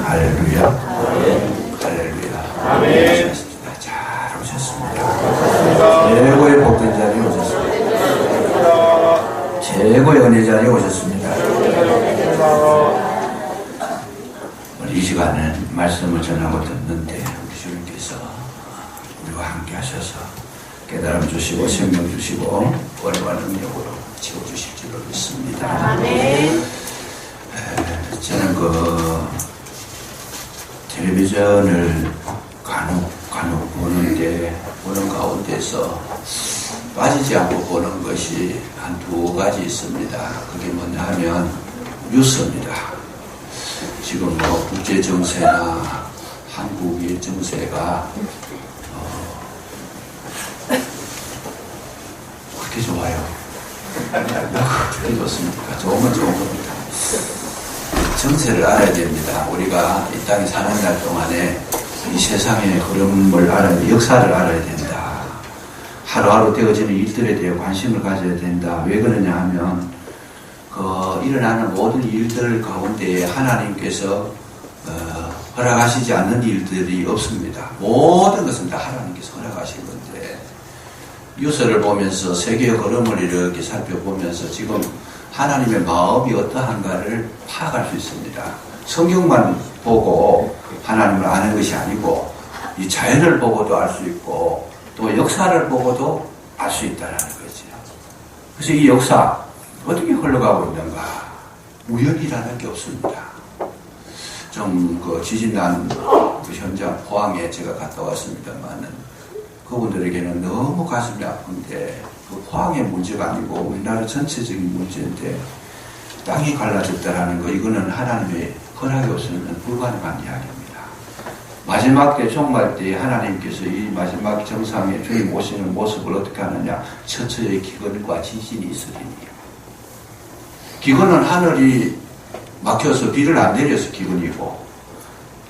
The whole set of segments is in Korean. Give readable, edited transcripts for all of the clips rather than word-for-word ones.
할렐루야. 할렐루야. 아멘. 잘 오셨습니다. 최고의 복된 자리에 오셨습니다. 최고의 은혜 자리에 오셨습니다. 이 시간에 말씀을 전하고 듣는데 우리 주님께서 우리와 함께 하셔서 깨달음 주시고 생명 주시고 권위와 능력으로 채워주실 줄로 믿습니다. 아멘. 저는 텔레비전을 간혹 보는 가운데서 빠지지 않고 보는 것이 한 두 가지 있습니다. 그게 뭐냐 하면 뉴스입니다. 지금 국제 정세나 한국의 정세가 그렇게 좋아요. 그렇게 좋습니까? 좋으면 좋은 겁니다. 정세를 알아야 됩니다. 우리가 이 땅에 사는 날 동안에 이 세상의 흐름을 알아야 돼. 역사를 알아야 된다. 하루하루 되어지는 일들에 대해 관심을 가져야 된다. 왜 그러냐 하면 일어나는 모든 일들 가운데 하나님께서 허락하시지 않는 일들이 없습니다. 모든 것은 다 하나님께서 허락하신 건데 뉴스를 보면서 세계의 흐름을 이렇게 살펴보면서 지금 하나님의 마음이 어떠한가를 파악할 수 있습니다. 성경만 보고 하나님을 아는 것이 아니고 이 자연을 보고도 알 수 있고 또 역사를 보고도 알 수 있다는 거죠. 그래서 이 역사 어떻게 흘러가고 있는가? 우연이라는 게 없습니다. 좀 지진난 현장 포항에 제가 갔다 왔습니다만은 그분들에게는 너무 가슴이 아픈데 포항의 문제가 아니고 우리나라 전체적인 문제인데 땅이 갈라졌다라는 거 이거는 하나님의 허락이 없으면 불가능한 이야기입니다. 마지막 때 종말 때 하나님께서 이 마지막 정상에 주님 오시는 모습을 어떻게 하느냐? 처처의 기근과 지진이 있으리니 기근은 하늘이 막혀서 비를 안 내려서 기근이고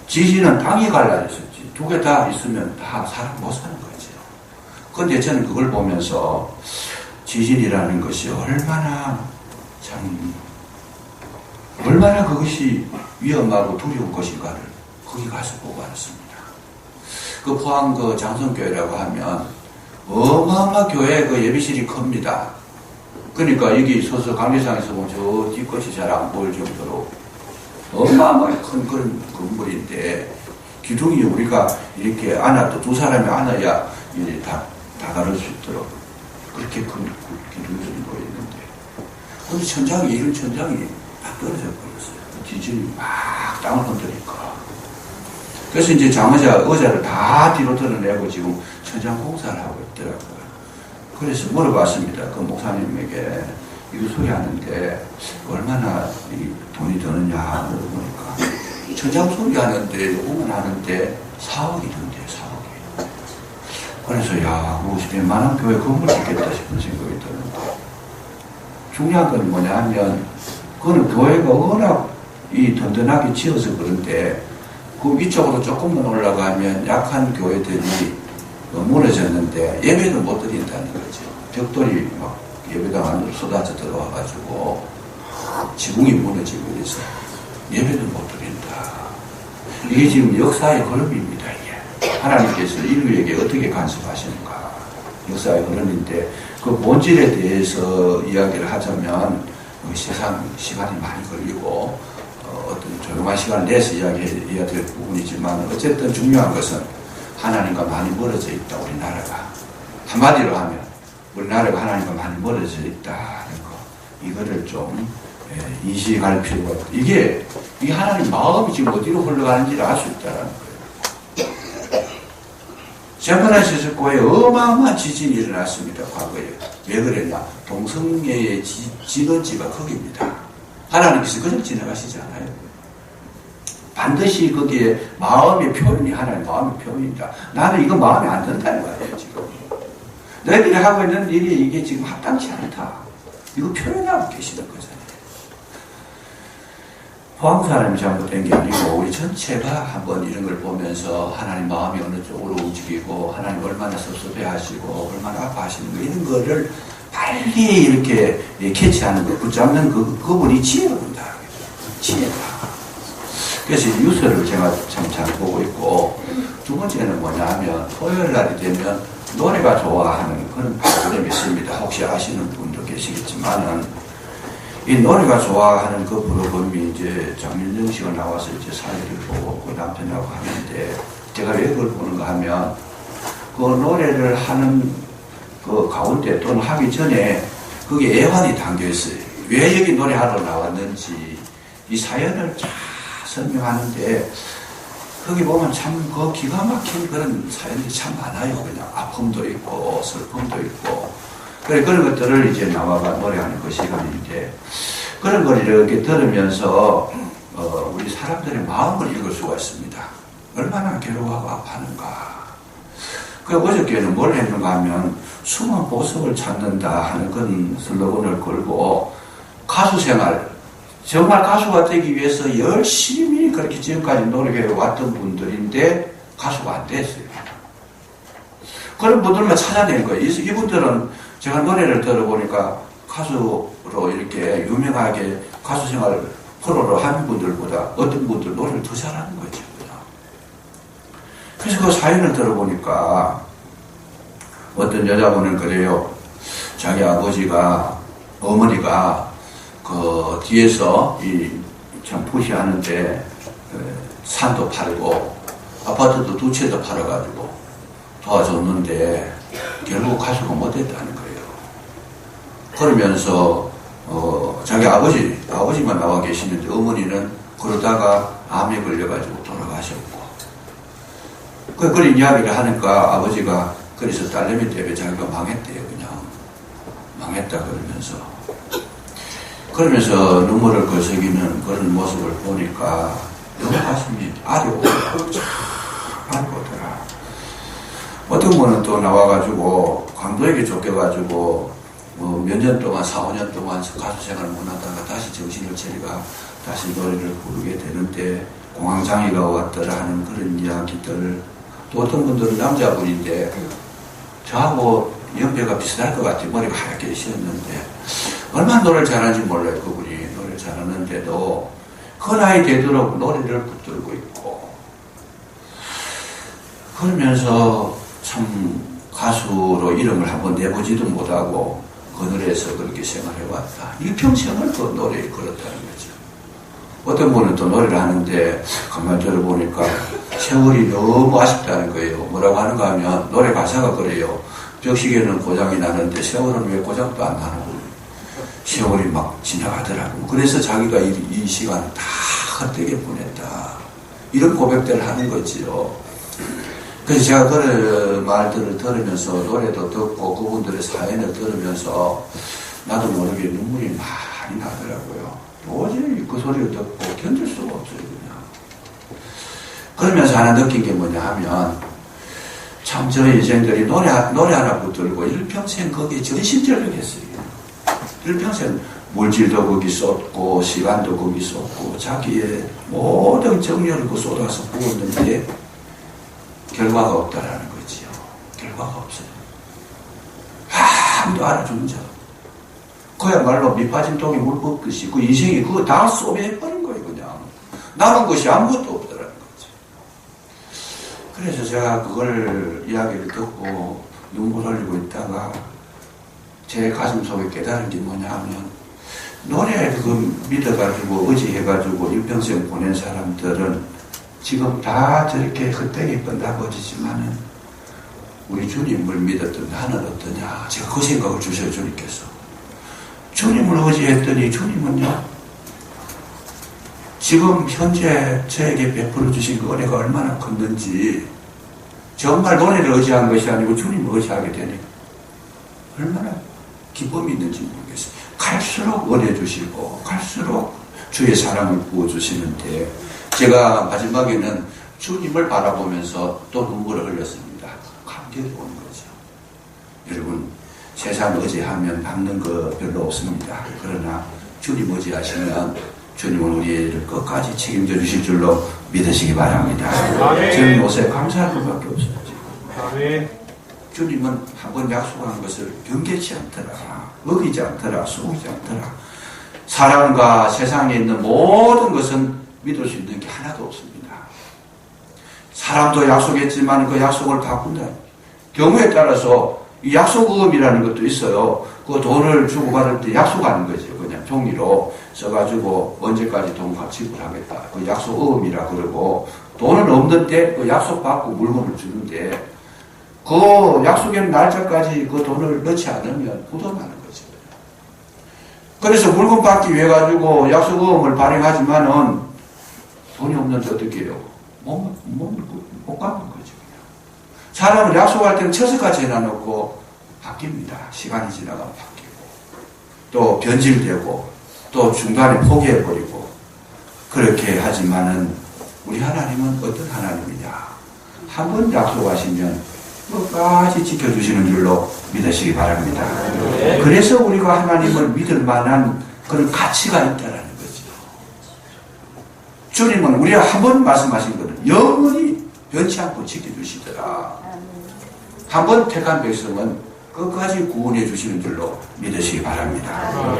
지진은 땅이 갈라졌었지. 두 개 다 있으면 다 사람 못 사는 거죠. 그런데 저는 그걸 보면서 지진이라는 것이 얼마나 그것이 위험하고 두려운 것인가를 거기 가서 보고 알았습니다. 그 포항 장성교회라고 하면 어마어마 교회 예배실이 큽니다. 그러니까 여기 서서 강례상에서 보면 저 뒤끝이 잘 안 보일 정도로 어마어마하게 큰 그런 건물인데 기둥이 우리가 이렇게 안아도 두 사람이 안아야 다 다룰 수 있도록 그렇게 큰 기둥들이 보이는데 근데 천장이 이런 천장이 다 떨어져 버렸어요. 지진이 막 땅을 흔드니까. 그래서 이제 의자를 다 뒤로 드러내고 지금 천장 공사를 하고 있더라고요. 그래서 물어봤습니다. 그 목사님에게 이거 소리하는데 얼마나 돈이 드느냐 물어보니까 천장 소리하는데 요거만 하는데 4억이 든대요. 4억이. 그래서 야, 웬만한 교회 건물 짓겠다 싶은 생각이 드는데 중요한 건 뭐냐 하면 그거는 교회가 워낙 든든하게 지어서 그런데 그 위쪽으로 조금만 올라가면 약한 교회들이 무너졌는데 예배도 못 드린다는 거죠. 벽돌이 막 예배당 안으로 쏟아져 들어와가지고 지붕이 무너지고 그래서 예배도 못 드린다. 이게 지금 역사의 흐름입니다. 이게. 하나님께서 인류에게 어떻게 간섭하시는가. 역사의 흐름인데 그 본질에 대해서 이야기를 하자면 세상 시간이 많이 걸리고 어떤 조용한 시간을 내서 이야기해야 될 부분이지만 어쨌든 중요한 것은 하나님과 많이 멀어져 있다. 우리나라가 한마디로 하면 우리나라가 하나님과 많이 멀어져 있다는 거 이거를 좀 인식할 필요가 있다. 이게 하나님 마음이 지금 어디로 흘러가는지를 알 수 있다는 거예요. 샌프란시스코에 어마어마한 지진이 일어났습니다. 과거에. 왜 그랬냐? 동성애의 진원지가 거기입니다. 하나님께서 그냥 지나가시지 않아요. 반드시 거기에 마음의 표현이 하나의 마음의 표현이다. 나는 이거 마음에 안 든다는 거예요, 지금. 너희들이 하고 있는 일이 이게 지금 합당치 않다. 이거 표현하고 계시는 거잖아요. 포항 사람이 잘못된 게 아니고 우리 전체가 한번 이런 걸 보면서 하나님 마음이 어느 쪽으로 움직이고 하나님 얼마나 섭섭해하시고 얼마나 아파하시는 거 이런 거를 빨리 이렇게 캐치하는 거 붙잡는 그분이 지혜로운다. 지혜다. 그래서 뉴스를 제가 참 잘 보고 있고, 두 번째는 뭐냐 하면 토요일 날이 되면 노래가 좋아하는 그런 프로그램이 있습니다. 혹시 아시는 분도 계시겠지만은 이 노래가 좋아하는 그 프로그램이 이제 장윤정 씨가 나와서 이제 사회를 보고 그 남편하고 하는데, 제가 왜 그걸 보는가 하면 그 노래를 하는 그 가운데 또는 하기 전에 그게 애환이 담겨 있어요. 왜 여기 노래하러 나왔는지 이 사연을 쫙 설명하는데, 거기 보면 참 그 기가 막힌 그런 사연들이 참 많아요. 그냥 아픔도 있고 슬픔도 있고, 그래 그런 것들을 이제 나와가 노래하는 그 시간인데, 그런 걸 이렇게 들으면서 우리 사람들의 마음을 읽을 수가 있습니다. 얼마나 괴로워하고 아파하는가. 그 어저께는 뭘 했는가 하면 숨은 보석을 찾는다 하는 그런 슬로건을 걸고 가수 생활, 정말 가수가 되기 위해서 열심히 그렇게 지금까지 노력해 왔던 분들인데 가수가 안 됐어요. 그런 분들만 찾아낸 거예요. 이분들은 제가 노래를 들어보니까 가수로 이렇게 유명하게 가수 생활을 프로로 하는 분들보다 어떤 분들 노래를 더 잘하는 거죠. 그래서 그 사연을 들어보니까 어떤 여자분은 그래요. 자기 아버지가, 어머니가 그 뒤에서 참 부시하는데 산도 팔고 아파트도 두 채도 팔아가지고 도와줬는데 결국 가수가 못했다는 거예요. 그러면서 자기 아버지만 나와 계시는데 어머니는 그러다가 암에 걸려가지고 돌아가셨고, 그런 이야기를 하니까 아버지가 그래서 딸내미 때문에 자기가 망했대요. 그냥 망했다 그러면서 눈물을 거스기는 그런 모습을 보니까 너무 가슴이 아려오더라. 어떤 분은 또 나와가지고 강도에게 쫓겨가지고 몇 년 동안 4, 5년 동안 가수 생활을 못하다가 다시 정신을 차리가 다시 노래를 부르게 되는데 공황장애가 왔더라 하는 그런 이야기들. 또 어떤 분들은 남자분인데 저하고 연배가 비슷할 것 같아요. 머리가 하얗게 씌었는데 얼마나 노래를 잘하는지 몰라요. 그분이 노래를 잘하는데도 그 나이 되도록 노래를 붙들고 있고, 그러면서 참 가수로 이름을 한번 내보지도 못하고 그늘에서 그렇게 생활해왔다. 일평생을 그 노래에 걸었다는 거죠. 어떤 분은 또 노래를 하는데 가만히 들어보니까 세월이 너무 아쉽다는 거예요. 뭐라고 하는가 하면 노래 가사가 그래요. 벽시계는 고장이 나는데 세월은 왜 고장도 안 나는 거예요. 세월이 막 지나가더라고. 그래서 자기가 이 시간을 다 헛되게 보냈다. 이런 고백들을 하는 거지요. 그래서 제가 그런 말들을 들으면서 노래도 듣고 그분들의 사연을 들으면서 나도 모르게 눈물이 많이 나더라고요. 도저히 그 소리를 듣고 견딜 수가 없어요. 그냥. 그러면서 하나 느낀 게 뭐냐 하면 참 저희 인생들이 노래 하나 붙들고 일평생 거기에 전심전력했어요. 일평생 물질도 거기 쏟고 시간도 거기 쏟고 자기의 모든 정열을 그 쏟아서 부었는데 결과가 없다라는 거지요. 결과가 없어요. 아무도 알아주는 자. 그야말로 밑빠진 독에 물 붓듯이 그 인생이 그거 다 쏘매버린 거예요. 그냥 남은 것이 아무것도 없더라는 거죠. 그래서 제가 그걸 이야기를 듣고 눈물 흘리고 있다가 제 가슴 속에 깨달은 게 뭐냐 하면 노래 그 믿어가지고 의지해가지고 일평생 보낸 사람들은 지금 다 저렇게 헛되게 뻔다버지지만은 우리 주님을 믿었던 나는 어떠냐. 제가 그 생각을 주셔요. 주님께서. 주님을 의지했더니 주님은요 지금 현재 저에게 베풀어 주신 그 은혜가 얼마나 컸는지, 정말 노래를 의지한 것이 아니고 주님을 의지하게 되니 얼마나 기쁨이 있는지 모르겠어요. 갈수록 은혜 주시고 갈수록 주의 사랑을 부어주시는데 제가 마지막에는 주님을 바라보면서 또 눈물을 흘렸습니다. 감격이 오는 거죠. 여러분, 세상 의지하면 받는 거 별로 없습니다. 그러나 주님 의지하시면 주님은 우리를 끝까지 책임져 주실 줄로 믿으시기 바랍니다. 저는 요새 감사할 것밖에 없어요. 지금. 주님은 한번 약속한 것을 변개치 않더라. 어기지 않더라. 속이지 않더라. 사람과 세상에 있는 모든 것은 믿을 수 있는 게 하나도 없습니다. 사람도 약속했지만 그 약속을 바꾼다. 경우에 따라서 이 약속음이라는 것도 있어요. 그 돈을 주고받을 때 약속하는 거죠. 그냥 종이로 써가지고 언제까지 돈 지불하겠다. 그 약속음이라 그러고, 돈은 없는데 그 약속받고 물건을 주는데 그 약속의 날짜까지 그 돈을 넣지 않으면 부도나는 거죠. 그래서 물건 받기 위해 가지고 약속음을 발행하지만은 돈이 없는데 어떻게 해요? 못 갚는 거죠. 사람은 약속할 때는 처서까지 해놔놓고 바뀝니다. 시간이 지나가면 바뀌고 또 변질되고 또 중간에 포기해버리고 그렇게 하지만은 우리 하나님은 어떤 하나님이냐? 한 번 약속하시면 끝까지 지켜주시는 줄로 믿으시기 바랍니다. 그래서 우리가 하나님을 믿을 만한 그런 가치가 있다는 거죠. 주님은 우리가 한 번 말씀하신 것은 영원히 변치 않고 지켜주시더라. 한 번 택한 백성은 끝까지 구원해 주시는 줄로 믿으시기 바랍니다.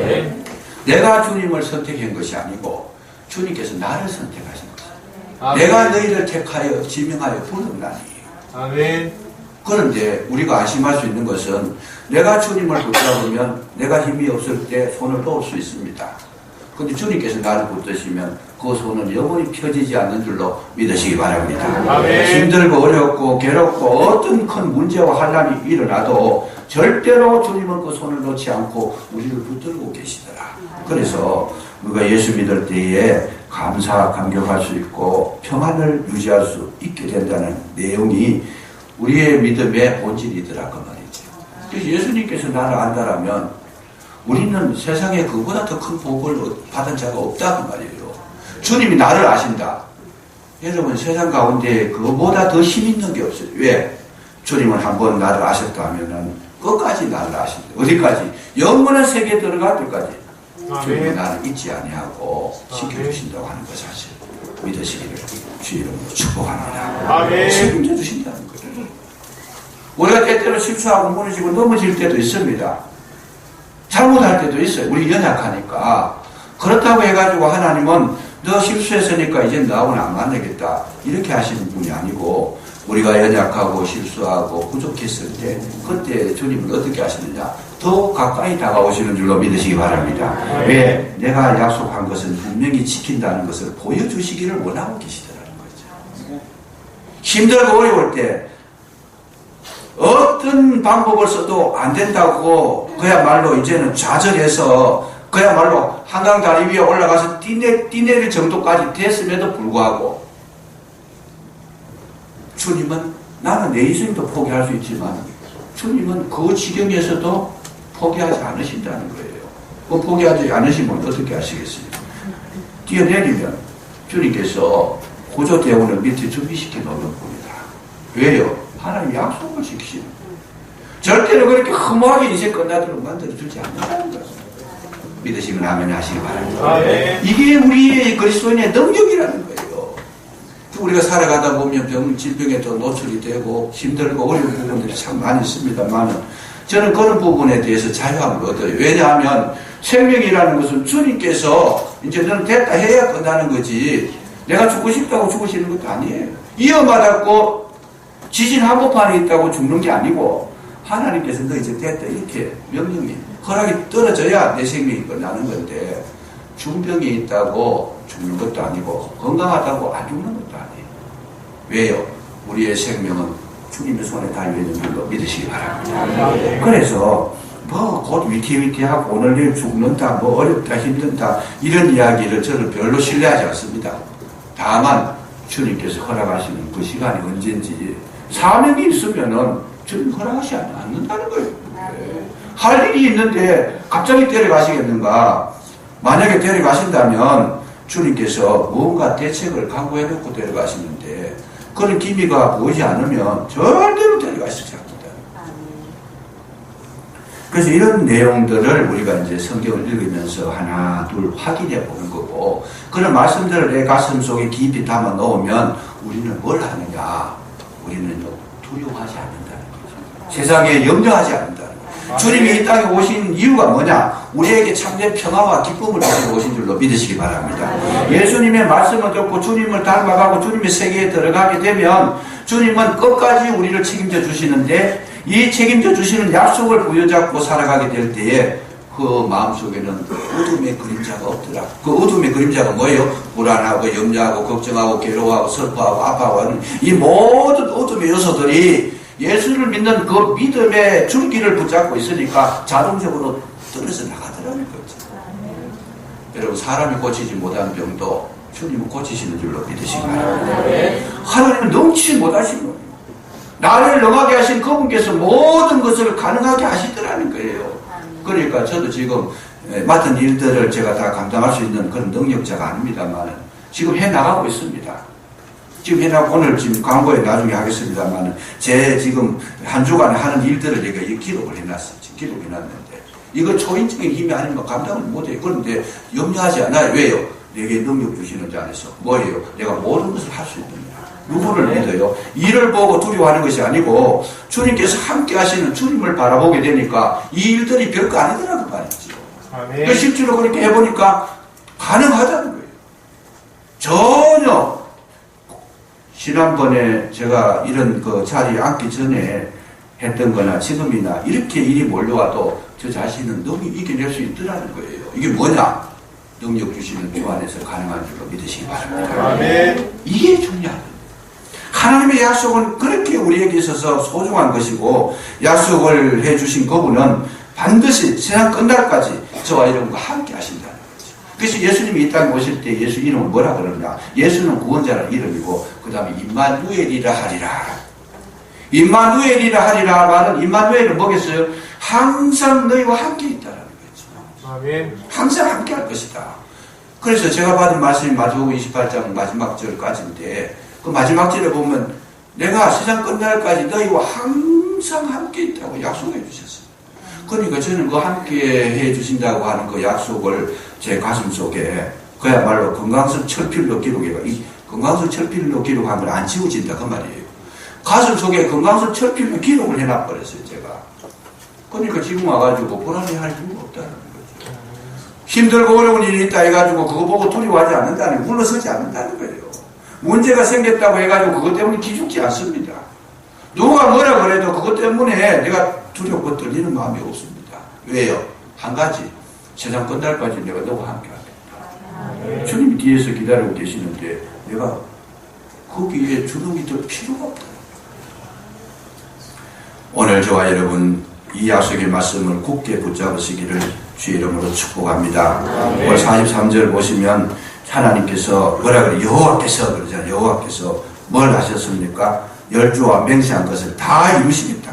내가 주님을 선택한 것이 아니고 주님께서 나를 선택하신 것입니다. 내가 너희를 택하여 지명하여 부르나니. 아멘. 그런데 우리가 안심할 수 있는 것은 내가 주님을 붙잡으면 내가 힘이 없을 때 손을 놓을 수 있습니다. 그런데 주님께서 나를 붙드시면 그 손은 영원히 펴지지 않는 줄로 믿으시기 바랍니다. 아멘. 힘들고 어렵고 괴롭고 어떤 큰 문제와 환난이 일어나도 절대로 주님은 그 손을 놓지 않고 우리를 붙들고 계시더라. 그래서 우리가 예수 믿을 때에 감격할 수 있고 평안을 유지할 수 있게 된다는 내용이 우리의 믿음의 본질이더라 그 말이죠. 그래서 예수님께서 나를 안다라면 우리는 세상에 그보다 더 큰 복을 받은 자가 없다 그 말이에요. 주님이 나를 아신다. 여러분 세상 가운데 그보다 더 힘 있는 게 없어요. 왜? 주님은 한번 나를 아셨다 하면은 끝까지 나를 아신다. 어디까지? 영원한 세계에 들어갈 때까지 주님은 나를 잊지 아니하고 지켜주신다고 하는 것 사실 믿으시기를 주 이름으로 축복합니다. 책임져 주신다는 거예요. 우리가 때때로 실수하고 무너지고 넘어질 때도 있습니다. 잘못할 때도 있어요. 우리 연약하니까. 그렇다고 해가지고 하나님은 너 실수했으니까 이제 너하고는 안 만나겠다 이렇게 하시는 분이 아니고 우리가 연약하고 실수하고 부족했을 때 그때 주님은 어떻게 하시느냐 더 가까이 다가오시는 줄로 믿으시기 바랍니다. 왜? 내가 약속한 것은 분명히 지킨다는 것을 보여주시기를 원하고 계시더라는 거죠. 힘들고 어려울 때 어떤 방법을 써도 안 된다고 그야말로 이제는 좌절해서 그야말로 한강 다리 위에 올라가서 뛰내릴 정도까지 됐음에도 불구하고 주님은 나는 내 인생도 포기할 수 있지만 주님은 그 지경에서도 포기하지 않으신다는 거예요. 그 포기하지 않으시면 어떻게 하시겠습니까? 뛰어내리면 주님께서 구조대원을 밑에 준비시켜 놓는 겁니다. 왜요? 하나님 약속을 지키시는 거예요. 절대로 그렇게 허무하게 인생 끝나도록 만들어주지 않는다는 것입니다. 믿으시면 아멘 하시기 바랍니다. 이게 우리의 그리스도인의 능력이라는 거예요. 우리가 살아가다 보면 질병에 또 노출이 되고 힘들고 어려운 부분들이 참 많이 있습니다만 저는 그런 부분에 대해서 자유함을 얻어요. 왜냐하면 생명이라는 것은 주님께서 이제 너는 됐다 해야 끝나는 거지 내가 죽고 싶다고 죽으시는 것도 아니에요. 이어맞았고 지진 한복판에 있다고 죽는 게 아니고 하나님께서 너 이제 됐다 이렇게 명령이 허락이 떨어져야 내 생명이 끝나는 건데 중병이 있다고 죽는 것도 아니고 건강하다고 안 죽는 것도 아니에요. 왜요? 우리의 생명은 주님의 손에 달려있는 줄로 믿으시기 바랍니다. 그래서 뭐 곧 위태위태하고 오늘 내일 죽는다 뭐 어렵다 힘든다 이런 이야기를 저는 별로 신뢰하지 않습니다. 다만 주님께서 허락하시는 그 시간이 언제인지 사명이 있으면은 주님 허락하지 않는다는 거예요. 할 일이 있는데 갑자기 데려가시겠는가? 만약에 데려가신다면 주님께서 뭔가 대책을 강구해놓고 데려가시는데 그런 기미가 보이지 않으면 절대로 데려가시지 않는다. 그래서 이런 내용들을 우리가 이제 성경을 읽으면서 하나 둘 확인해 보는 거고 그런 말씀들을 내 가슴 속에 깊이 담아 놓으면 우리는 뭘 하느냐? 우리는 두려워하지 않는다는 거죠. 세상에 염려하지 않는다는 거죠. 주님이 이 땅에 오신 이유가 뭐냐? 우리에게 참된 평화와 기쁨을 가지고 오신 줄로 믿으시기 바랍니다. 예수님의 말씀을 듣고 주님을 닮아가고 주님의 세계에 들어가게 되면 주님은 끝까지 우리를 책임져 주시는데, 이 책임져 주시는 약속을 부여잡고 살아가게 될 때에 그 마음속에는 어둠의 그림자가 없더라. 그 어둠의 그림자가 뭐예요? 불안하고 염려하고 걱정하고 괴로워하고 슬퍼하고 아파하고 이 모든 어둠의 요소들이 예수를 믿는 그 믿음의 줄기를 붙잡고 있으니까 자동적으로 떨어져 나가더라는 거죠. 여러분, 사람이 고치지 못한 병도 주님은 고치시는 줄로 믿으시기 바랍니다. 하나님은 넘치지 못하신 거예요. 나를 능하게 하신 그분께서 모든 것을 가능하게 하시더라는 거예요. 그러니까 저도 지금 맡은 일들을 제가 다 감당할 수 있는 그런 능력자가 아닙니다만 지금 해나가고 있습니다. 지금 해나가고 오늘 지금 광고에 나중에 하겠습니다만 제 지금 한 주간에 하는 일들을 제가 기록을 해놨어요. 지금 기록해놨는데 이거 초인적인 힘이 아니면 감당을 못해요. 그런데 염려하지 않아요. 왜요? 내게 능력 주시는 자 안에서 뭐예요? 내가 모든 것을 할 수 있느냐. 누구를 믿어요? 일을 보고 두려워하는 것이 아니고 주님께서 함께 하시는 주님을 바라보게 되니까 이 일들이 별거 아니더라고 말이죠. 그 실제로 그렇게 해보니까 가능하다는 거예요. 전혀 지난번에 제가 이런 그 자리에 앉기 전에 했던 거나 지금이나 이렇게 일이 몰려와도 저 자신은 너무 이겨낼 수 있더라는 거예요. 이게 뭐냐? 능력 주시는 주 안에서 가능한 줄로 믿으시기 바랍니다. 아멘. 이게 중요하다. 하나님의 약속은 그렇게 우리에게 있어서 소중한 것이고, 약속을 해주신 그분은 반드시 세상 끝날까지 저와 여러분과 함께 하신다는 거죠. 그래서 예수님이 이 땅에 오실 때 예수 이름은 뭐라 그러냐? 예수는 구원자라는 이름이고, 그 다음에 임마누엘이라 하리라. 임마누엘이라 하리라 말은, 임마누엘은 뭐겠어요? 항상 너희와 함께 있다라는 거죠. 아멘. 항상 함께 할 것이다. 그래서 제가 받은 말씀이 마태복음 28장 마지막 절까지인데, 그 마지막 절에 보면 내가 세상 끝날까지 너희와 항상 함께 있다고 약속해 주셨어요. 그러니까 저는 그 함께 해 주신다고 하는 그 약속을 제 가슴 속에 그야말로 건강성 철필로 기록해가, 이 건강성 철필로 기록한 걸 안 지워진다 그 말이에요. 가슴 속에 건강성 철필로 기록을 해놔버렸어요 제가. 그러니까 지금 와가지고 불안해할 이유가 없다는 거죠. 힘들고 어려운 일이 있다 해가지고 그거 보고 두려워하지 않는다는, 물러서지 않는다는 거예요. 문제가 생겼다고 해가지고 그것 때문에 기죽지 않습니다. 누가 뭐라 그래도 그것 때문에 내가 두렵고 떨리는 마음이 없습니다. 왜요? 한 가지, 세상 끝날까지 내가 너와 함께 하겠다. 주님이 뒤에서 기다리고 계시는데 내가 거기에 주눅이 들 필요가 없다. 오늘 저와 여러분 이 약속의 말씀을 굳게 붙잡으시기를 주의 이름으로 축복합니다. 오늘 43절 보시면 하나님께서 뭐라 그래요? 여호와께서 그러잖아요. 여호와께서 뭘 하셨습니까? 열주와 맹세한 것을 다 이루시겠다.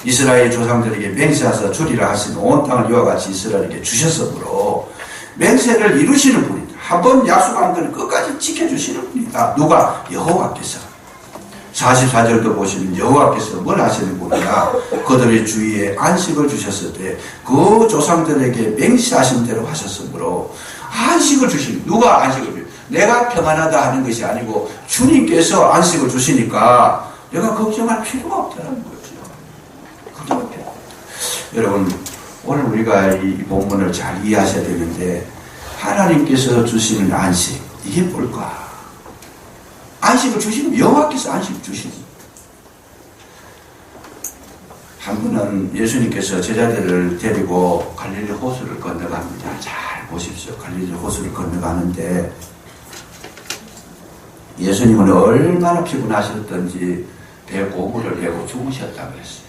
이스라엘 조상들에게 맹세하사 주리라 하신 온 땅을 이와 같이 이스라엘에게 주셨으므로 맹세를 이루시는 분이다. 한번 약속한 걸 끝까지 지켜주시는 분이다. 누가? 여호와께서. 44절도 보시면 여호와께서 뭘 하시는 분이냐? 그들의 주위에 안식을 주셨을 때 그 조상들에게 맹세하신 대로 하셨으므로 안식을 주시는, 누가 안식을 주시는? 내가 평안하다 하는 것이 아니고 주님께서 안식을 주시니까 내가 걱정할 필요가 없다는 거죠. 걱정할 필요가 없다. 여러분, 오늘 우리가 이 본문을 잘 이해하셔야 되는데, 하나님께서 주시는 안식, 이게 뭘까? 안식을 주시면 여호와께서 안식을 주시는. 한 분은 예수님께서 제자들을 데리고 갈릴리 호수를 건너갑니다. 잘 보십시오. 갈릴리 호수를 건너가는데 예수님은 얼마나 피곤하셨던지 배 고무를 베고 주무셨다고 했어요.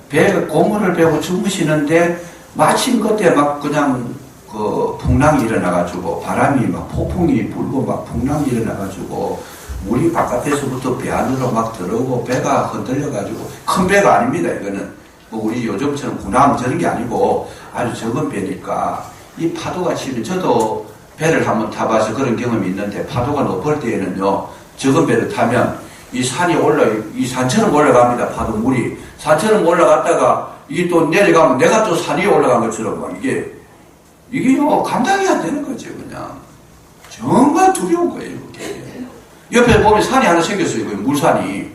배 고무를 베고 주무시는데 마침 그때 막 그냥 그 풍랑이 일어나가지고 바람이 막 폭풍이 불고 막 풍랑이 일어나가지고 물이 바깥에서부터 배 안으로 막 들어오고 배가 흔들려가지고, 큰 배가 아닙니다. 이거는 뭐 우리 요즘처럼 군함 저런 게 아니고 아주 적은 배니까 이 파도가 치면, 저도 배를 한번 타봐서 그런 경험이 있는데 파도가 높을 때에는요 적은 배를 타면 이 산이 이 산처럼 올라갑니다. 파도 물이 산처럼 올라갔다가 이게 또 내려가면 내가 또 산 위에 올라간 것처럼 막 이게 뭐 감당이 안 되는 거죠. 그냥 정말 두려운 거예요. 그게. 옆에 보면 산이 하나 생겼어요. 물산이.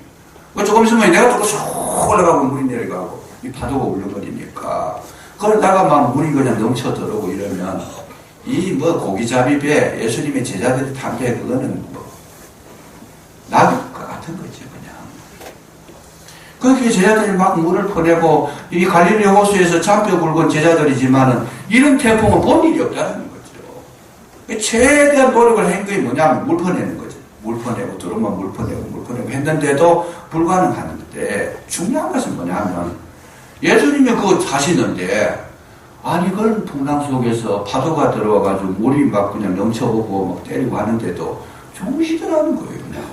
조금 있으면 내가 또 쏙 올라가고 물이 내려가고. 이 파도가 울렁거리니까. 그러다가 막 물이 그냥 넘쳐 들어오고 이러면 이 뭐 고기잡이 배, 예수님의 제자들이 탄 배, 그거는 뭐 낙엽과 같은 거죠, 그냥. 그렇게 제자들이 막 물을 퍼내고 이 갈릴리 호수에서 잡혀 굴건 제자들이지만은 이런 태풍은 본 일이 없다는 거죠. 최대한 노력을 한 게 뭐냐면 물 퍼내는 거죠. 물 퍼내고 들어오면 물 퍼내고 했는데도 불가능한데 중요한 것은 뭐냐면 예수님이 그거 하시는데 아니 그런 풍랑 속에서 파도가 들어와가지고 물이 막 그냥 넘쳐오고 막 때리고 하는데도 좋으시더라는 거예요, 그냥.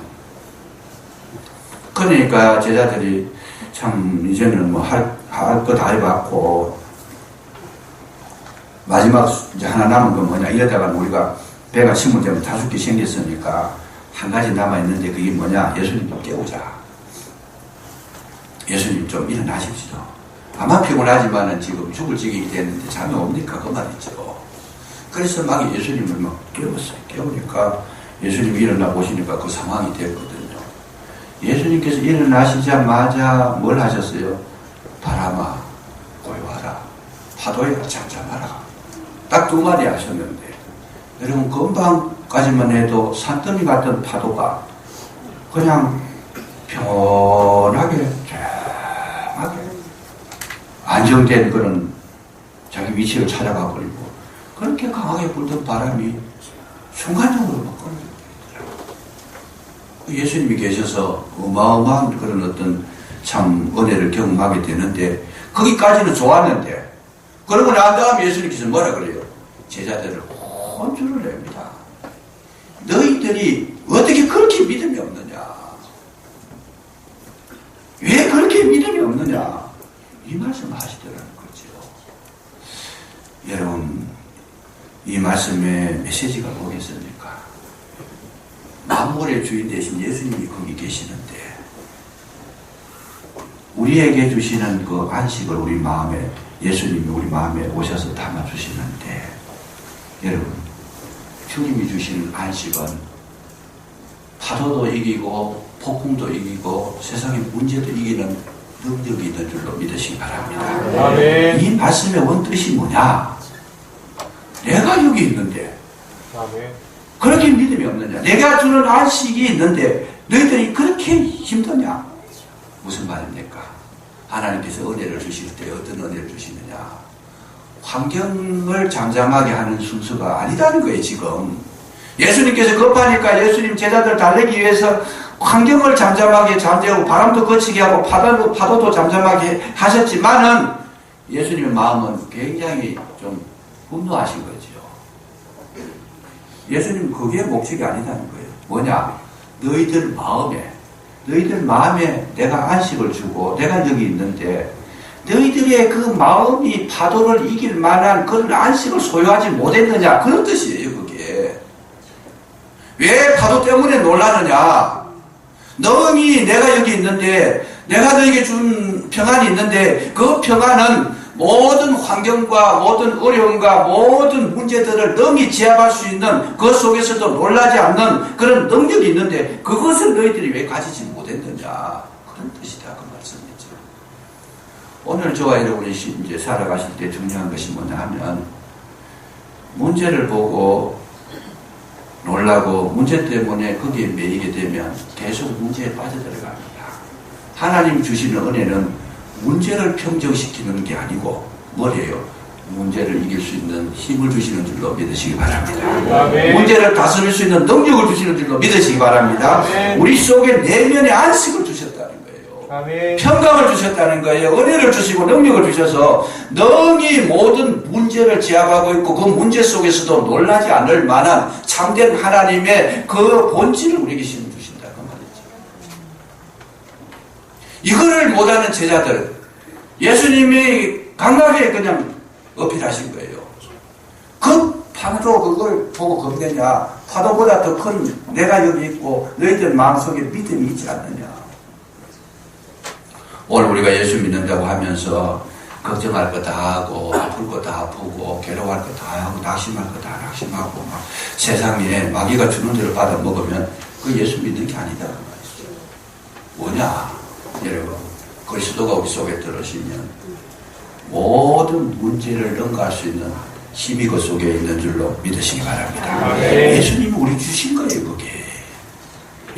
그러니까 제자들이 참 이제는 뭐 할 거 다 해봤고 마지막 이제 하나 남은 건 뭐냐 이러다가 우리가 배가 침몰되면 다 죽게 생겼으니까 한 가지 남아있는데 그게 뭐냐 예수님 좀 깨우자. 예수님 좀 일어나십시오. 아마 피곤하지만은 지금 죽을 지경이 됐는데 잠이 옵니까? 그 말이죠. 그래서 막 예수님을 막 깨웠어요. 깨우니까 예수님이 일어나 보시니까 그 상황이 됐거든요. 예수님께서 일어나시자마자 뭘 하셨어요? 바람아, 고요하라. 파도야, 잠잠하라. 딱 두 마디 하셨는데, 여러분, 금방까지만 해도 산더미 같은 파도가 그냥 편하게, 조용하게, 안정된 그런 자기 위치를 찾아가 버리고, 그렇게 강하게 불던 바람이 순간적으로 막 꺼져버리더라고요. 예수님이 계셔서 어마어마한 그런 어떤 참 은혜를 경험하게 되는데, 거기까지는 좋았는데, 그러고 난 다음에 예수님께서 뭐라 그래요? 제자들을 혼쭐을 냅니다. 너희들이 어떻게 그렇게 믿음이 없느냐? 왜 그렇게 믿음이 없느냐? 이 말씀을 하시더라는 거죠. 여러분, 이 말씀의 메시지가 뭐겠습니까? 만물의 주인 되신 예수님이 거기 계시는데 우리에게 주시는 그 안식을 우리 마음에 예수님이 우리 마음에 오셔서 담아주시는데 여러분 주님이 주시는 안식은 파도도 이기고 폭풍도 이기고 세상의 문제도 이기는 능력이 있는 줄로 믿으시기 바랍니다. 아멘. 이 말씀의 원뜻이 뭐냐? 내가 여기 있는데 아멘. 그렇게 믿음이 없느냐? 내가 주는 안식이 있는데 너희들이 그렇게 힘드냐? 무슨 말입니까? 하나님께서 은혜를 주실 때 어떤 은혜를 주시느냐? 환경을 잠잠하게 하는 순서가 아니다는 거예요, 지금. 예수님께서 급하니까 예수님 제자들 달래기 위해서 환경을 잠잠하게 잠재우고 바람도 거치게 하고 파도도 잠잠하게 하셨지만은 예수님의 마음은 굉장히 좀 분노하신 거죠. 예수님 그게 목적이 아니다는 거예요. 뭐냐? 너희들 마음에 내가 안식을 주고 내가 여기 있는데 너희들의 그 마음이 파도를 이길 만한 그런 안식을 소유하지 못했느냐? 그런 뜻이에요, 그게. 왜 파도 때문에 놀라느냐? 너희 내가 여기 있는데 내가 너에게 준 평안이 있는데 그 평안은 모든 환경과 모든 어려움과 모든 문제들을 능히 지압할 수 있는 그 속에서도 놀라지 않는 그런 능력이 있는데 그것을 너희들이 왜 가지지 못했느냐 그런 뜻이다 그 말씀이죠. 오늘 저와 여러분이 이제 살아가실 때 중요한 것이 뭐냐 하면 문제를 보고 놀라고 문제 때문에 거기에 매이게 되면 계속 문제에 빠져들어갑니다. 하나님 주시는 은혜는 문제를 평정시키는 게 아니고 뭐래요? 문제를 이길 수 있는 힘을 주시는 줄로 믿으시기 바랍니다. 아멘. 문제를 다스릴 수 있는 능력을 주시는 줄로 믿으시기 바랍니다. 아멘. 우리 속에 내면의 안식을 주셨다는 거예요. 아멘. 평강을 주셨다는 거예요. 은혜를 주시고 능력을 주셔서 능히 모든 문제를 제압하고 있고 그 문제 속에서도 놀라지 않을 만한 참된 하나님의 그 본질을 우리에게 심어주신다 그 말이죠. 이거를 못하는 제자들 예수님이 강하게 그냥 어필하신 거예요. 그 파도 그걸 보고 겁내냐? 파도보다 더 큰 내가 여기 있고 너희들 마음속에 믿음이 있지 않느냐? 오늘 우리가 예수 믿는다고 하면서 걱정할 거 다 하고 아플 거 다 아프고 괴로워할 거 다 하고 낙심할 거 다 낙심하고 막 세상에 마귀가 주는 대로 받아 먹으면 그 예수 믿는 게 아니다 그 말이죠. 뭐냐? 여러분 그리스도가 우리 속에 들어오시면 모든 문제를 능가할 수 있는 힘이 그 속에 있는 줄로 믿으시기 바랍니다. 예수님이 우리 주신 거예요, 그게.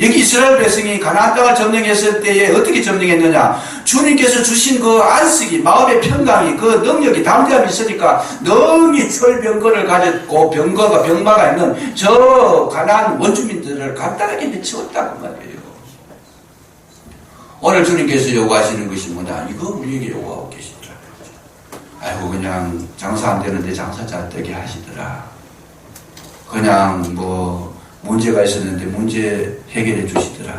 여기 이스라엘 백성이 가나안 땅을 점령했을 때에 어떻게 점령했느냐? 주님께서 주신 그 안식이, 마음의 평강이, 그 능력이, 담대함이 있으니까 능히 철병거를 가졌고 병마가 있는 저 가나안 원주민들을 간단하게 내치웠다고 말이에요. 오늘 주님께서 요구하시는 것이 뭐냐? 이거 우리에게 요구하고 계시더라. 아이고, 그냥 장사 안 되는데 장사 잘 되게 하시더라. 그냥 뭐 문제가 있었는데 문제 해결해 주시더라.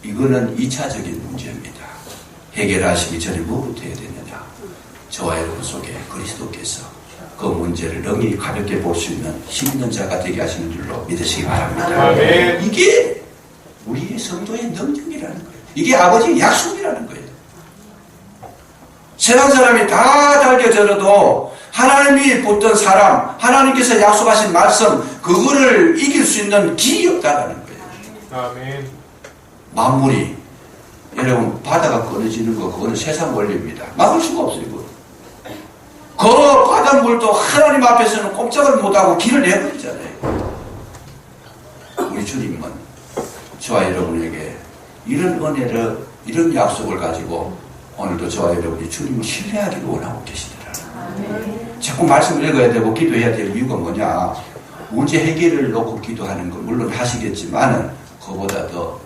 이거는 2차적인 문제입니다. 해결하시기 전에 뭐부터 해야 되느냐? 저와 여러분 속에 그리스도께서 그 문제를 능히 가볍게 볼 수 있는 힘 있는 자가 되게 하시는 줄로 믿으시기 바랍니다. 이게 우리의 성도의 능력이라는 거예요. 이게 아버지의 약속이라는 거예요. 세상 사람이 다 달겨져도 하나님이 붙던 사람, 하나님께서 약속하신 말씀, 그거를 이길 수 있는 길이 없다라는 거예요. 아멘. 만물이, 여러분, 바다가 끊어지는 거, 그거는 세상 원리입니다. 막을 수가 없어요, 이거. 그 바닷물도 하나님 앞에서는 꼼짝을 못하고 길을 내버리잖아요. 우리 주님은 저와 여러분에게 이런 은혜를, 이런 약속을 가지고 오늘도 저와 여러분이 주님을 신뢰하기를 원하고 계시더라. 자꾸 말씀을 읽어야 되고 기도해야 될 이유가 뭐냐? 문제 해결을 놓고 기도하는 건 물론 하시겠지만은 그보다 더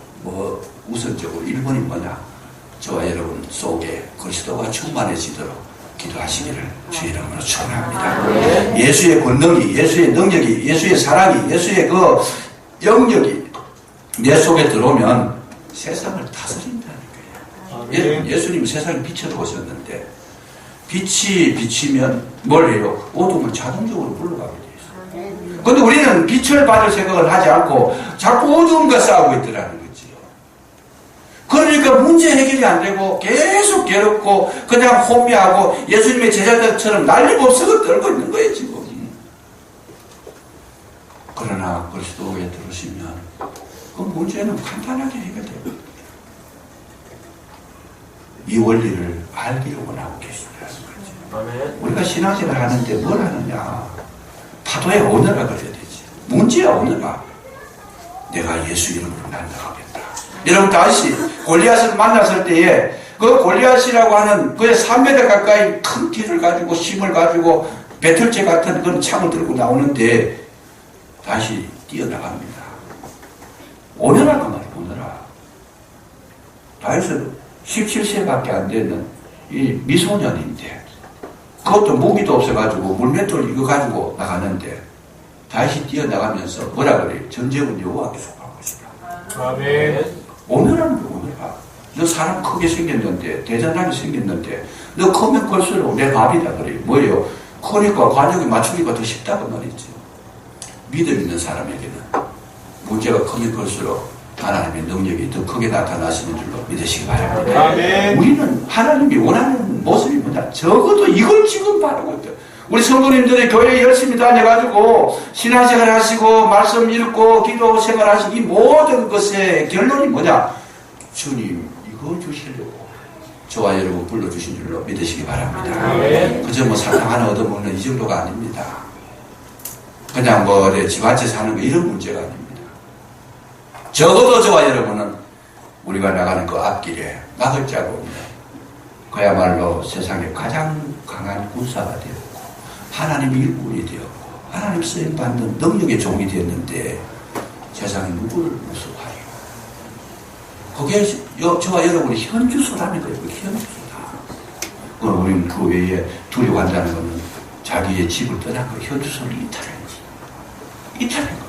우선적으로 1번이 뭐냐? 저와 여러분 속에 그리스도가 충만해지도록 기도하시기를 주의 이름으로 축원합니다. 예수의 권능이, 예수의 능력이, 예수의 사랑이, 예수의 그 영역이 내 속에 들어오면 세상을 다스린다는 거예요. 예수님은 세상에 빛으로 오셨는데 빛이 비치면 뭘 해요? 어둠은 자동적으로 물러가게 돼 있어요. 그런데 우리는 빛을 받을 생각을 하지 않고 자꾸 어두움과 싸우고 있더라는 거지. 그러니까 문제 해결이 안 되고 계속 괴롭고 그냥 혼미하고 예수님의 제자들처럼 난리법석을 떨고 있는 거예요, 지금. 그러나 그리스도에 들으시면 그 문제는 간단하게 해결돼요. 이 원리를 알기를 원하고 계시더라는 거죠. 우리가 신앙생활 하는데 뭘 하느냐? 파도에 오너라 그래야 되지. 문제야 오너라. 내가 예수 이름으로 난다하겠다. 여러분 다시 골리앗을 만났을 때에 그 골리앗이라고 하는 그의 3m 가까이 큰 길을 가지고 힘을 가지고 배틀째 같은 그런 창을 들고 나오는데 다시 뛰어나갑니다. 오너라 그 말이야. 오너라. 다윗은 17세밖에 안 되는 이 미소년인데 그것도 무기도 없어가지고 물맷돌 이거 가지고 나가는데 다시 뛰어나가면서 뭐라 그래요? 전쟁은 여호와께 속한 것이다. 아멘. 오늘은 오늘아. 너 사람 크게 생겼는데 대단하게 생겼는데 너 크면 클수록 내 밥이다 그래요. 뭐예요? 크니까 관역에 맞추기가 더 쉽다고 말이죠. 믿음 있는 사람에게는 문제가 크면 클수록 하나님의 능력이 더 크게 나타나시는 줄로 믿으시기 바랍니다. 아멘. 우리는 하나님이 원하는 모습이 뭐냐? 적어도 이걸 지금 바라고 있다. 우리 성도님들이 교회에 열심히 다녀가지고 신앙생활 하시고 말씀 읽고 기도 생활 하시고 이 모든 것의 결론이 뭐냐? 주님 이거 주시려고 저와 여러분 불러주신 줄로 믿으시기 바랍니다. 아멘. 그저 뭐 사탕 하나 얻어먹는 이 정도가 아닙니다. 그냥 뭐 집 앞에 사는 거 이런 문제가 아닙니다. 적어도 저와 여러분은 우리가 나가는 그 앞길에 막을 자가 없는 그야말로 세상에 가장 강한 군사가 되었고 하나님의 일꾼이 되었고 하나님 쓰임받는 능력의 종이 되었는데 세상에 누구를 무서워하요? 그게 저와 여러분이 현주소라는 거예요. 현주소다. 그럼 우리는 그 외에 두려워한다는 것은 자기의 집을 떠난 그 현주소를 이탈한 거예요.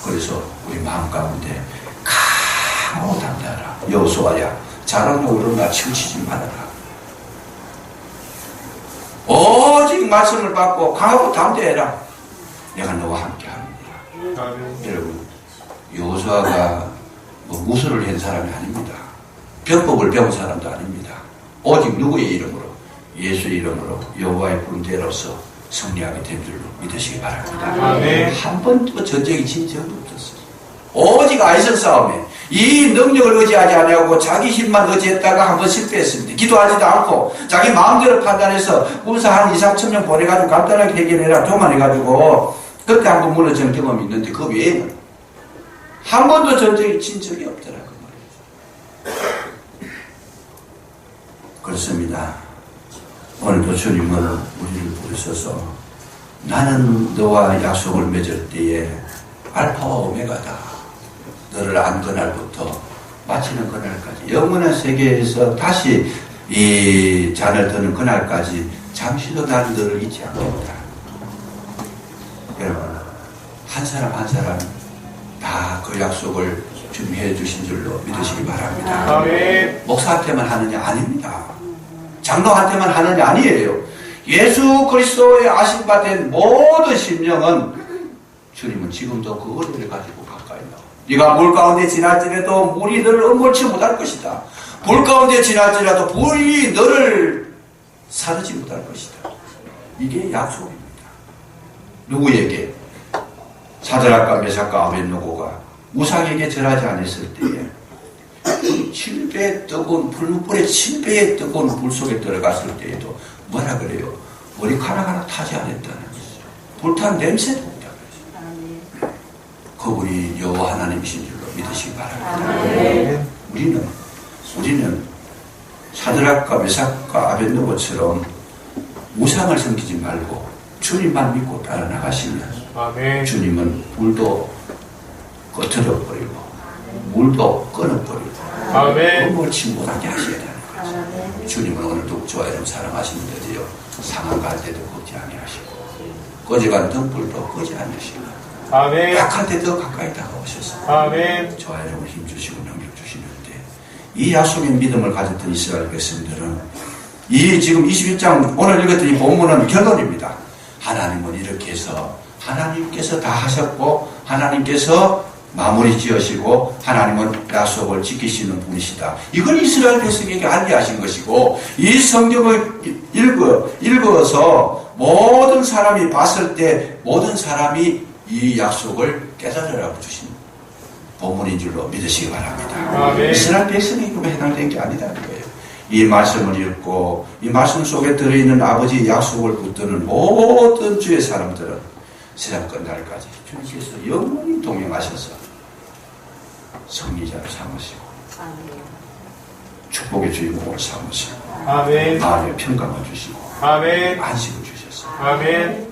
그래서 우리 마음 가운데 강하고 담대하라. 여호수아야 자랑으로 오르나 치우치지 말아라. 오직 말씀을 받고 강하고 담대해라. 내가 너와 함께 합니다. 여러분 여호수아가 뭐 무술을 한 사람이 아닙니다. 병법을 배운 사람도 아닙니다. 오직 누구의 이름으로? 예수의 이름으로 여호와의 군대로서 승리하게 된 줄로 믿으시기 바랍니다. 아멘. 한 번도 전쟁이 진 적도 없었어요. 오직 아이성 싸움에 이 능력을 의지하지 아니하고 자기 힘만 의지했다가 한번 실패했습니다. 기도하지도 않고 자기 마음대로 판단해서 군사 한 2, 3천 명 보내가지고 간단하게 해결해라 조만 해가지고 그때 한번 무너진 경험이 있는데 그 외에는 한 번도 전쟁에 친 적이 없더라 그 말이죠. 그렇습니다. 오늘도 주님은 우리를 부르셔서 나는 너와 약속을 맺을 때에 알파와 오메가다. 너를 안 그날부터 마치는 그날까지 영원한 세계에서 다시 이 잔을 드는 그날까지 잠시도 나는 너를 잊지 않겠다. 여러분 한 사람 한 사람 다 그 약속을 준비해 주신 줄로 믿으시기 바랍니다. 아멘. 목사한테만 하느냐 아닙니다. 장로한테만 하느냐 아니에요. 예수 그리스도의 아신받은 모든 심령은 주님은 지금도 그 은혜를 가지고 가까이 나와. 네가 물 가운데 지날지라도 물이 너를 엄몰치 못할 것이다. 불 가운데 지날지라도 불이 너를 사르지 못할 것이다. 이게 약속입니다. 누구에게? 사드락과 메삭과 아벳느고가 우상에게 절하지 않았을 때에 7배의 뜨거운 불불에 7배의 뜨거운 불 속에 들어갔을 때에도 뭐라 그래요? 머리카락 하나 타지 않았다는 것이죠. 불탄 냄새도 없다는 것이죠. 그분이 여호와 하나님이신 줄로 믿으시기 바랍니다. 우리는 사드락과 메삭과 아벳느고처럼 우상을 섬기지 말고 주님만 믿고 따라 나가시면 주님은 불도 꺼트려버리고 물도 끊어버리고 물치 못하게 하셔야 되는 거죠. 주님은 오늘도 저와 여러분 사랑하시는 데도요 상한 갈 때도 걷지 아니하시고 꺼져간 등불도 끄지 않으시고 약한 데 더 가까이 다가오셔서 저와 여러분 힘주시고 능력 주시는데 이 약속의 믿음을 가졌던 이스라엘 백성들은 이 지금 21장 오늘 읽었던 이 본문은 결론입니다. 하나님은 이렇게 해서 하나님께서 다 하셨고 하나님께서 마무리 지으시고 하나님은 약속을 지키시는 분이시다. 이걸 이스라엘 백성에게 알려하신 것이고 이 성경을 읽어서 모든 사람이 봤을 때 모든 사람이 이 약속을 깨달으라고 주신 본문인 줄로 믿으시기 바랍니다. 이스라엘 백성에게만 해당된 게 아니다는 거예요. 이 말씀을 읽고 이 말씀 속에 들어있는 아버지의 약속을 붙드는 모든 주의 사람들은 세상 끝날까지 주님께서 영원히 동행하셔서 성리자를 삼으시고 축복의 주인공을 삼으시고 마음의 평강을 주시고 안식을 주셔서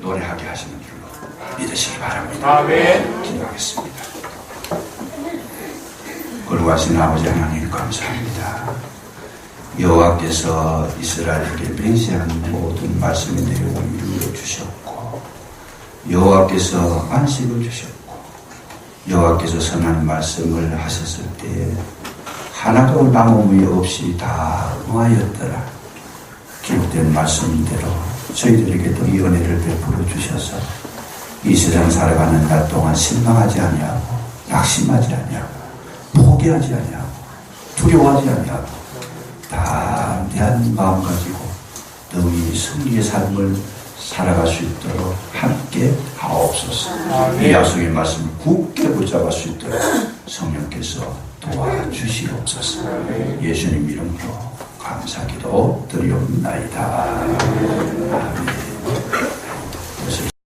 노래하게 하시는 줄로 믿으시기 바랍니다. 기도하겠습니다. 거룩하신 아버지 하나님 감사합니다. 여호와께서 이스라엘에게 맹세한 모든 말씀의 내용을 이루어 주셨고 여호와께서 안식을 주셨고 여호와께서 선한 말씀을 하셨을 때에 하나도 남음이 없이 다 응하였더라. 기록된 말씀대로 저희들에게도 이 은혜를 베풀어 주셔서 이 세상 살아가는 날 동안 실망하지 아니하고 낙심하지 아니하고 포기하지 아니하고 두려워하지 아니하고 담대한 마음 가지고 너희 승리의 삶을 살아갈 수 있도록 함께 하옵소서. 이 약속의 말씀을 굳게 붙잡을 수 있도록 성령께서 도와주시옵소서. 예수님 이름으로 감사기도 드리옵나이다. 아멘.